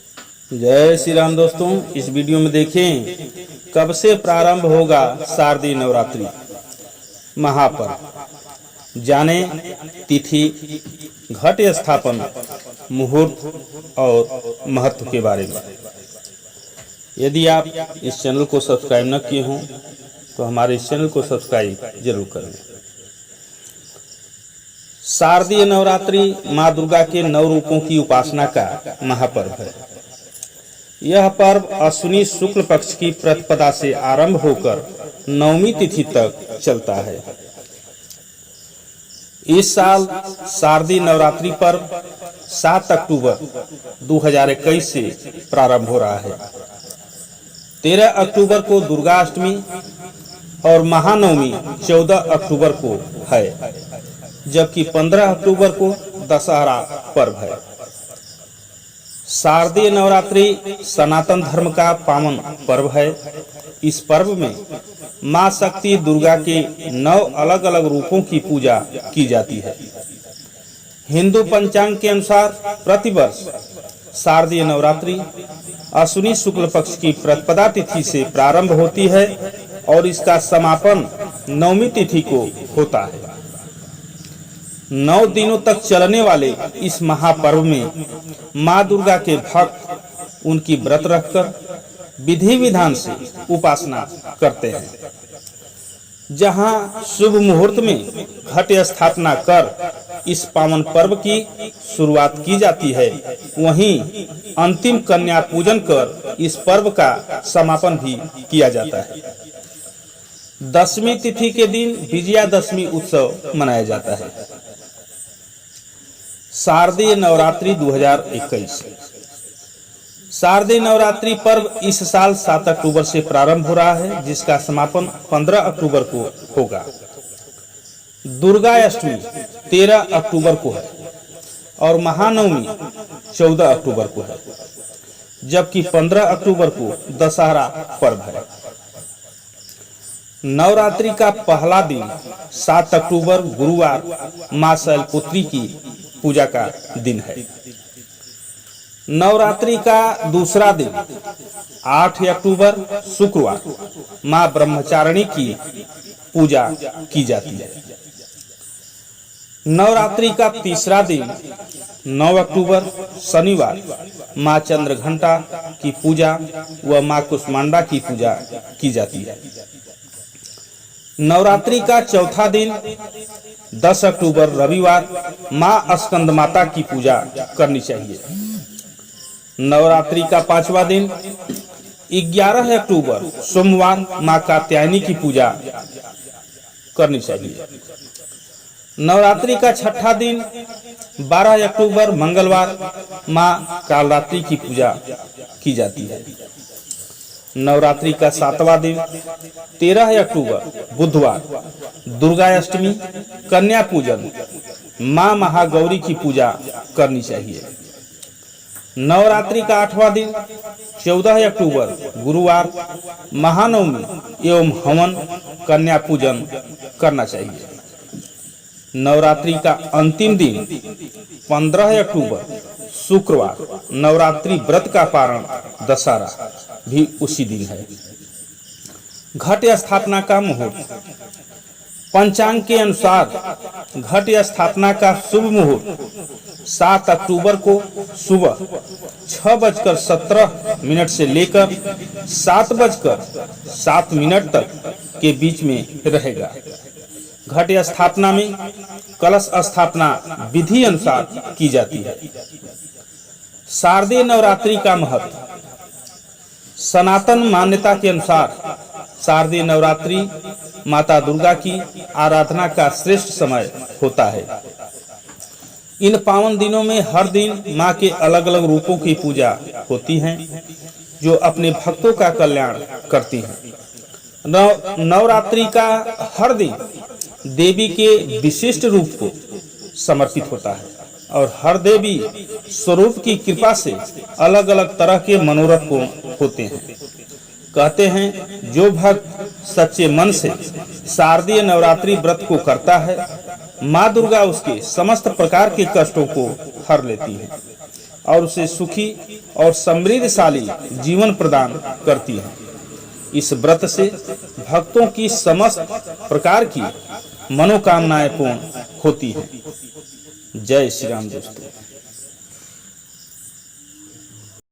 जय श्री राम दोस्तों, इस वीडियो में देखें कब से प्रारंभ होगा शारदीय नवरात्रि महापर्व। जाने तिथि, घट स्थापन, मुहूर्त और महत्व के बारे में। यदि आप इस चैनल को सब्सक्राइब न किए हों तो हमारे इस चैनल को सब्सक्राइब जरूर करें। शारदीय नवरात्रि माँ दुर्गा के 9 रूपों की उपासना का महापर्व है। यह पर्व अश्विनी शुक्ल पक्ष की प्रतिपदा से आरंभ होकर 9वीं तिथि तक चलता है। इस साल शारदीय नवरात्रि पर्व 7 अक्टूबर 2021 से प्रारंभ हो रहा है। 13 अक्टूबर को दुर्गा अष्टमी और महानवमी 14 अक्टूबर को है, जबकि 15 अक्टूबर को दशहरा पर्व है। शारदीय नवरात्रि सनातन धर्म का पावन पर्व है। इस पर्व में मां शक्ति दुर्गा के 9 अलग अलग रूपों की पूजा की जाती है। हिंदू पंचांग के अनुसार प्रतिवर्ष शारदीय नवरात्रि अश्विनी शुक्ल पक्ष की प्रतिपदा तिथि से प्रारंभ होती है और इसका समापन 9वीं तिथि को होता है। 9 दिनों तक चलने वाले इस महापर्व में माँ दुर्गा के भक्त उनकी व्रत रखकर विधि विधान से उपासना करते हैं। जहां शुभ मुहूर्त में घट स्थापना कर इस पावन पर्व की शुरुआत की जाती है, वहीं अंतिम कन्या पूजन कर इस पर्व का समापन भी किया जाता है। 10वीं तिथि के दिन विजयादशमी उत्सव मनाया जाता है। शारदीय नवरात्रि 2021। शारदीय नवरात्रि पर्व इस साल 7 अक्टूबर से प्रारंभ हो रहा है, जिसका समापन 15 अक्टूबर को होगा। दुर्गा अष्टमी 13 अक्टूबर को है और महानवमी 14 अक्टूबर को है, जबकि 15 अक्टूबर को दशहरा पर्व है। नवरात्रि का पहला दिन 7 अक्टूबर गुरुवार मां शैलपुत्री की पूजा का दिन है। नवरात्रि का दूसरा दिन 8 अक्टूबर शुक्रवार मां ब्रह्मचारिणी की पूजा की जाती है। नवरात्रि का तीसरा दिन 9 अक्टूबर शनिवार मां चंद्रघंटा की पूजा व मां कुष्मांडा की पूजा की जाती है। नवरात्रि का चौथा दिन 10 अक्टूबर रविवार मां स्कंद माता की पूजा करनी चाहिए। नवरात्रि का 5वां दिन 11 अक्टूबर सोमवार मां कात्यायनी की पूजा करनी चाहिए। नवरात्रि का 6ठा दिन 12 अक्टूबर मंगलवार मां कालरात्रि की पूजा की जाती है। नवरात्रि का 7वां दिन 13 अक्टूबर बुधवार दुर्गा अष्टमी कन्या पूजन मां महागौरी की पूजा करनी चाहिए। नवरात्रि का 8वां दिन 14 अक्टूबर गुरुवार महानवमी एवं हवन कन्या पूजन करना चाहिए। नवरात्रि का अंतिम दिन 15 अक्टूबर शुक्रवार नवरात्रि व्रत का पारण दशहरा भी उसी दिन है। घट स्थापना का मुहूर्त। पंचांग के अनुसार घट स्थापना का शुभ मुहूर्त 7 अक्टूबर को सुबह 6:17 से लेकर 7:07 तक के बीच में रहेगा। घट स्थापना में कलश स्थापना विधि अनुसार की जाती है। शारदीय नवरात्रि का महत्व। सनातन मान्यता के अनुसार शारदीय नवरात्रि माता दुर्गा की आराधना का श्रेष्ठ समय होता है। इन पावन दिनों में हर दिन मां के अलग अलग रूपों की पूजा होती है, जो अपने भक्तों का कल्याण करती हैं। नवरात्रि का हर दिन देवी के विशिष्ट रूप को समर्पित होता है और हर देवी स्वरूप की कृपा से अलग अलग तरह के मनोरथ को होते हैं। कहते हैं जो भक्त सच्चे मन से शारदीय नवरात्रि व्रत को करता है, माँ दुर्गा उसके समस्त प्रकार के कष्टों को हर लेती है और उसे सुखी और समृद्धशाली जीवन प्रदान करती है। इस व्रत से भक्तों की समस्त प्रकार की मनोकामनाएं पूर्ण होती हैं। जय श्री राम दोस्तों।